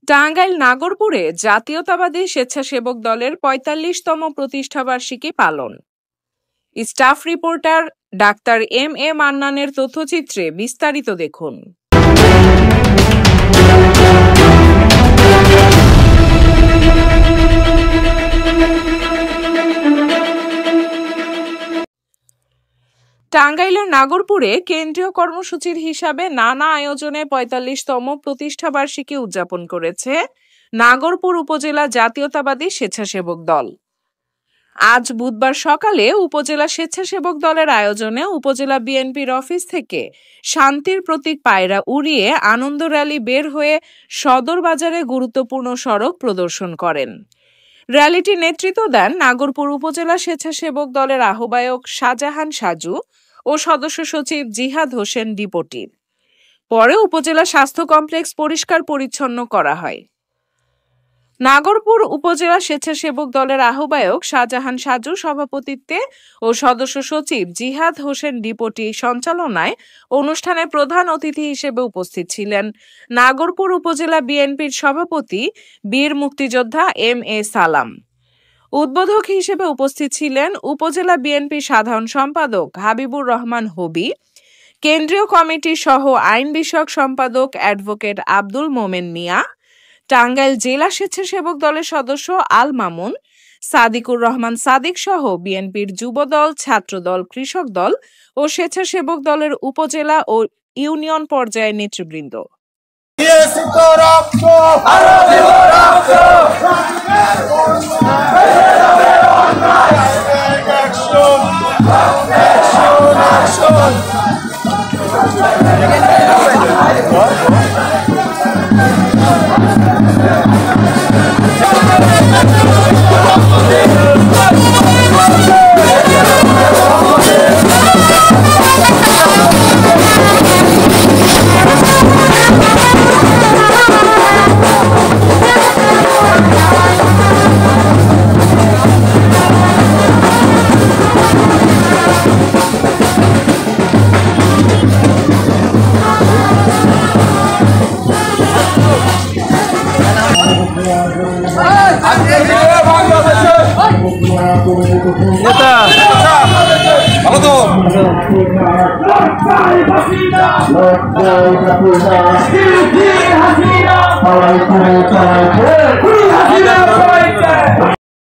টাঙ্গাইল নাগরপুরে জাতীয়তাবাদী স্বেচ্ছাসেবক দলের ৪৫তম প্রতিষ্ঠাবার্ষিকী পালন। Staff reporter doctor M A মান্নানের তথ্যচিত্রে বিস্তারিত দেখুন। টাঙ্গাইলের নাগরপুরে কেন্দ্রীয় কর্মসূচির হিসাবে নানা আয়োজনে ৪৫তম প্রতিষ্ঠাবার্ষিকী উদযাপন করেছে নাগরপুর উপজেলা জাতীয়তাবাদী স্বেচ্ছাসেবক দল। আজ বুধবার সকালে উপজেলা স্বেচ্ছাসেবক দলের আয়োজনে উপজেলা বিএনপির অফিস থেকে শান্তির প্রতীক পায়রা উড়িয়ে আনন্দ র্যালি বের হয়ে সদর বাজারে গুরুত্বপূর্ণ সড়ক প্রদর্শন করেন। র্যালিটি নেতৃত্ব দেন নাগরপুর উপজেলা স্বেচ্ছাসেবক দলের আহ্বায়ক শাহজাহান সাজু ও সদস্য সচিব জিহাদ হোসেন ডিপোটি। পরে উপজেলা স্বাস্থ্য কমপ্লেক্স পরিষ্কার পরিচ্ছন্ন করা হয়। নাগরপুর উপজেলা স্বেচ্ছাসেবক দলের আহ্বায়ক শাহজাহান সাজু সভাপতিত্বে ও সদস্য সচিব জিহাদ হোসেন ডিপোটি সঞ্চালনায় অনুষ্ঠানে প্রধান অতিথি হিসেবে উপস্থিত ছিলেন নাগরপুর উপজেলা বিএনপির সভাপতি বীর মুক্তিযোদ্ধা এম এ সালাম। উদ্বোধক হিসেবে উপস্থিত ছিলেন উপজেলা বিএনপির সাধারণ সম্পাদক হাবিবুর রহমান হবি, কেন্দ্রীয় কমিটি সহ আইন বিষয়ক সম্পাদক অ্যাডভোকেট আব্দুল মোমেন মিয়া, টাঙ্গাইল জেলা স্বেচ্ছাসেবক দলের সদস্য আল মামুন, সাদিকুর রহমান সাদিক সহ বিএনপির যুবদল, ছাত্রদল, কৃষক দল ও স্বেচ্ছাসেবক দলের উপজেলা ও ইউনিয়ন পর্যায়ের নেতৃবৃন্দ। ভালো তো